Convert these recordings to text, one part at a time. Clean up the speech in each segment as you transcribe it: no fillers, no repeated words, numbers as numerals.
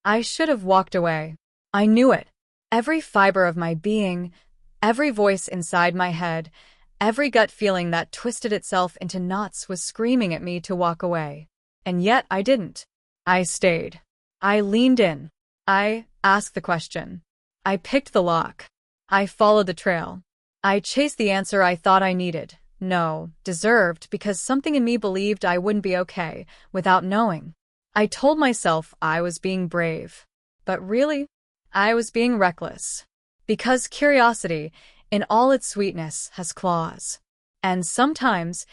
I should have walked away. I knew it. Every fiber of my being, every voice inside my head, every gut feeling that twisted itself into knots was screaming at me to walk away. And yet I didn't. I stayed. I leaned in. I asked the question. I picked the lock. I followed the trail. I chased the answer I thought I needed. No, deserved, because something in me believed I wouldn't be okay without knowing. I told myself I was being brave. But really, I was being reckless. Because curiosity, in all its sweetness, has claws. And sometimes,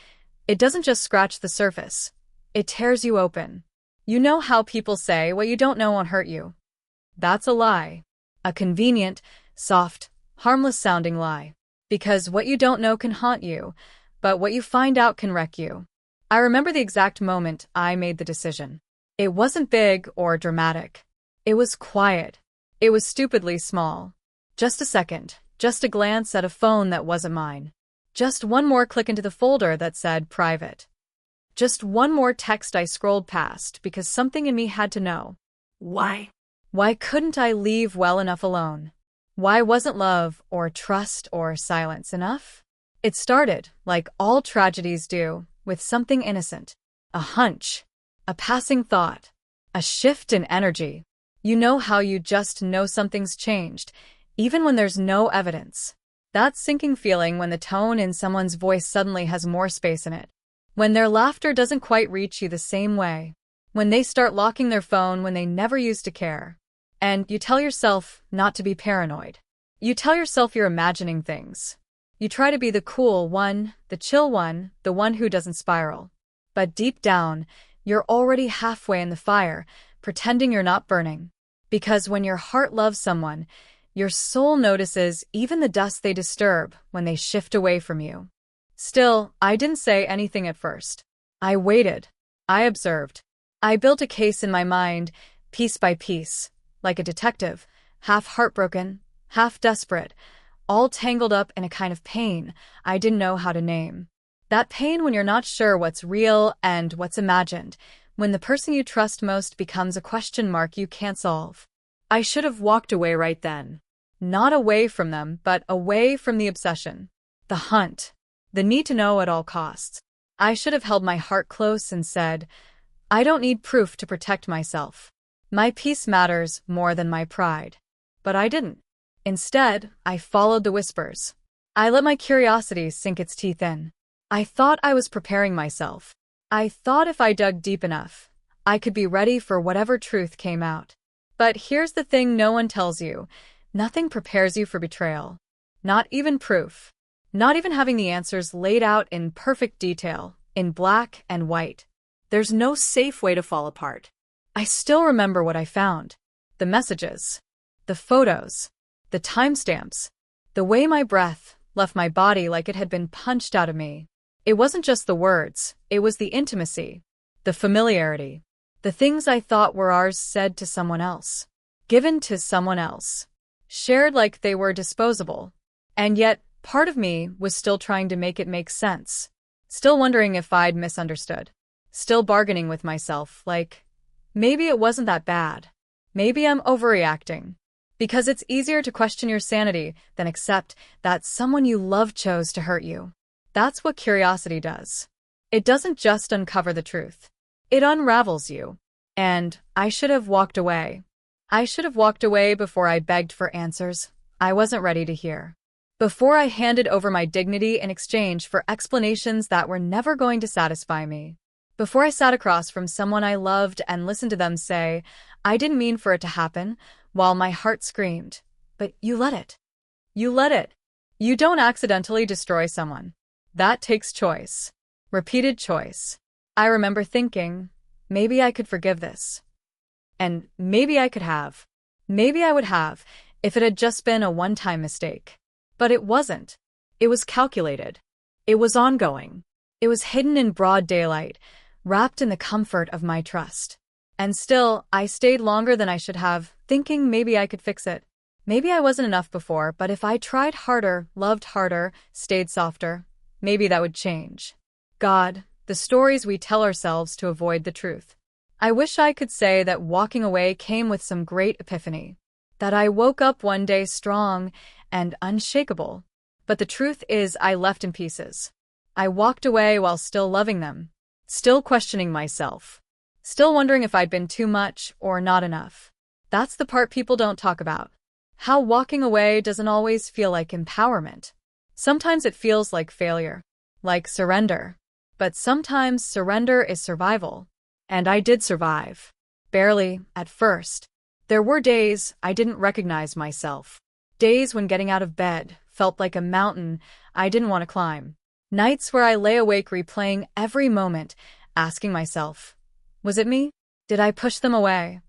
it doesn't just scratch the surface. It tears you open. You know how people say what you don't know won't hurt you. That's a lie. A convenient, soft, harmless-sounding lie. Because what you don't know can haunt you, but what you find out can wreck you. I remember the exact moment I made the decision. It wasn't big or dramatic. It was quiet. It was stupidly small. Just a second, just a glance at a phone that wasn't mine. Just one more click into the folder that said private. Just one more text I scrolled past because something in me had to know. Why? Why couldn't I leave well enough alone? Why wasn't love or trust or silence enough? It started, like all tragedies do, with something innocent. A hunch. A passing thought. A shift in energy. You know how you just know something's changed, even when there's no evidence. That sinking feeling when the tone in someone's voice suddenly has more space in it. When their laughter doesn't quite reach you the same way. When they start locking their phone when they never used to care. And you tell yourself not to be paranoid. You tell yourself you're imagining things. You try to be the cool one, the chill one, the one who doesn't spiral. But deep down, you're already halfway in the fire, pretending you're not burning. Because when your heart loves someone, your soul notices even the dust they disturb when they shift away from you. Still, I didn't say anything at first. I waited. I observed. I built a case in my mind, piece by piece, like a detective, half heartbroken, half desperate, all tangled up in a kind of pain I didn't know how to name. That pain when you're not sure what's real and what's imagined, when the person you trust most becomes a question mark you can't solve. I should have walked away right then. Not away from them, but away from the obsession. The hunt. The need to know at all costs. I should have held my heart close and said, I don't need proof to protect myself. My peace matters more than my pride. But I didn't. Instead, I followed the whispers. I let my curiosity sink its teeth in. I thought I was preparing myself. I thought if I dug deep enough, I could be ready for whatever truth came out. But here's the thing no one tells you. Nothing prepares you for betrayal. Not even proof. Not even having the answers laid out in perfect detail, in black and white. There's no safe way to fall apart. I still remember what I found. The messages. The photos. The timestamps. The way my breath left my body like it had been punched out of me. It wasn't just the words, it was the intimacy. The familiarity. The things I thought were ours said to someone else. Given to someone else. Shared like they were disposable. And yet, part of me was still trying to make it make sense. Still wondering if I'd misunderstood. Still bargaining with myself, like, maybe it wasn't that bad. Maybe I'm overreacting. Because it's easier to question your sanity than accept that someone you love chose to hurt you. That's what curiosity does. It doesn't just uncover the truth. It unravels you. And I should have walked away. I should have walked away before I begged for answers I wasn't ready to hear. Before I handed over my dignity in exchange for explanations that were never going to satisfy me. Before I sat across from someone I loved and listened to them say, I didn't mean for it to happen, while my heart screamed, but you let it. You let it. You don't accidentally destroy someone. That takes choice. Repeated choice. I remember thinking, maybe I could forgive this. And maybe I could have. Maybe I would have, if it had just been a one-time mistake. But it wasn't. It was calculated. It was ongoing. It was hidden in broad daylight, wrapped in the comfort of my trust. And still, I stayed longer than I should have, thinking maybe I could fix it. Maybe I wasn't enough before, but if I tried harder, loved harder, stayed softer, maybe that would change. God, the stories we tell ourselves to avoid the truth. I wish I could say that walking away came with some great epiphany, that I woke up one day strong and unshakable. But the truth is I left in pieces. I walked away while still loving them, still questioning myself, still wondering if I'd been too much or not enough. That's the part people don't talk about. How walking away doesn't always feel like empowerment. Sometimes it feels like failure, like surrender. But sometimes surrender is survival. And I did survive. Barely, at first. There were days I didn't recognize myself. Days when getting out of bed felt like a mountain I didn't want to climb. Nights where I lay awake replaying every moment, asking myself, was it me? Did I push them away?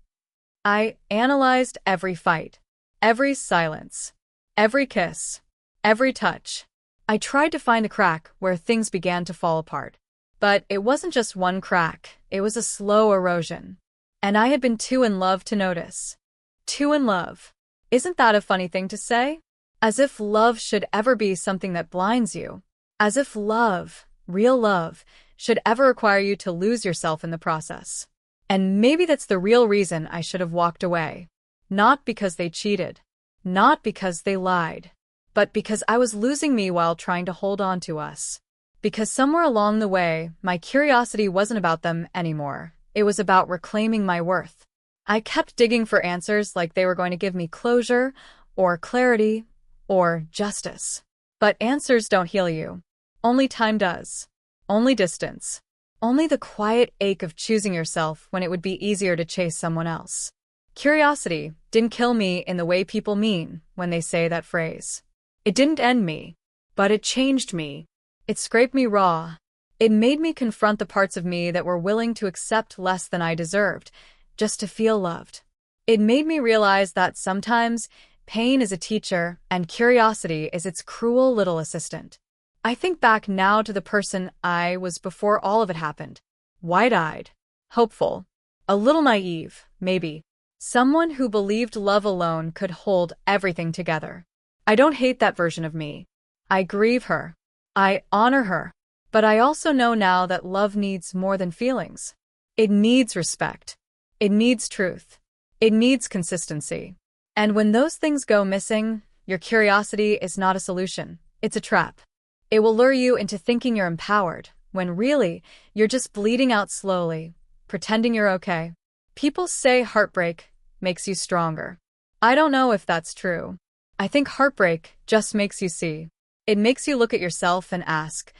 I analyzed every fight, every silence, every kiss, every touch. I tried to find a crack where things began to fall apart. But it wasn't just one crack, it was a slow erosion. And I had been too in love to notice. Too in love. Isn't that a funny thing to say? As if love should ever be something that blinds you. As if love, real love, should ever require you to lose yourself in the process. And maybe that's the real reason I should have walked away. Not because they cheated. Not because they lied. But because I was losing me while trying to hold on to us. Because somewhere along the way, my curiosity wasn't about them anymore. It was about reclaiming my worth. I kept digging for answers like they were going to give me closure, or clarity, or justice. But answers don't heal you. Only time does. Only distance. Only the quiet ache of choosing yourself when it would be easier to chase someone else. Curiosity didn't kill me in the way people mean when they say that phrase. It didn't end me, but it changed me. It scraped me raw. It made me confront the parts of me that were willing to accept less than I deserved, just to feel loved. It made me realize that sometimes pain is a teacher and curiosity is its cruel little assistant. I think back now to the person I was before all of it happened. Wide-eyed, hopeful, a little naive, maybe. Someone who believed love alone could hold everything together. I don't hate that version of me. I grieve her. I honor her. But I also know now that love needs more than feelings. It needs respect. It needs truth. It needs consistency. And when those things go missing, your curiosity is not a solution. It's a trap. It will lure you into thinking you're empowered, when really, you're just bleeding out slowly, pretending you're okay. People say heartbreak makes you stronger. I don't know if that's true. I think heartbreak just makes you see. It makes you look at yourself and ask,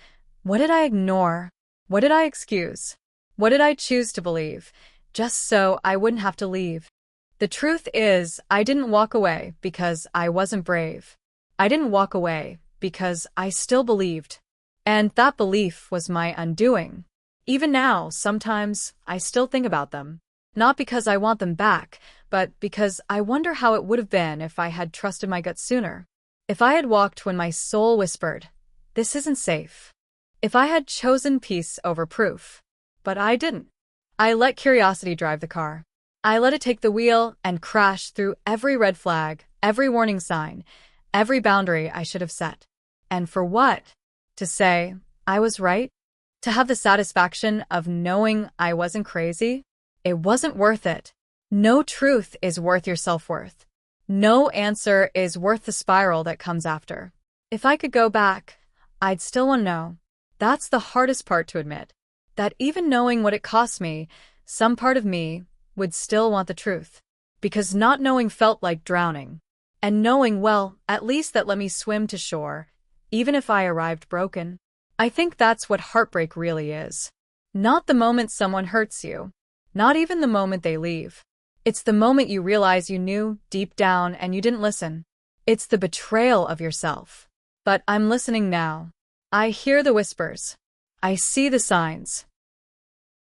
what did I ignore? What did I excuse? What did I choose to believe? Just so I wouldn't have to leave. The truth is, I didn't walk away because I wasn't brave. I didn't walk away because I still believed. And that belief was my undoing. Even now, sometimes, I still think about them. Not because I want them back, but because I wonder how it would have been if I had trusted my gut sooner. If I had walked when my soul whispered, this isn't safe. If I had chosen peace over proof. But I didn't. I let curiosity drive the car. I let it take the wheel and crash through every red flag, every warning sign, every boundary I should have set. And for what? To say, I was right? To have the satisfaction of knowing I wasn't crazy? It wasn't worth it. No truth is worth your self-worth. No answer is worth the spiral that comes after. If I could go back, I'd still want to know. That's the hardest part to admit. That even knowing what it cost me, some part of me would still want the truth. Because not knowing felt like drowning. And knowing, well, at least that let me swim to shore, even if I arrived broken. I think that's what heartbreak really is. Not the moment someone hurts you. Not even the moment they leave. It's the moment you realize you knew deep down and you didn't listen. It's the betrayal of yourself. But I'm listening now. I hear the whispers. I see the signs.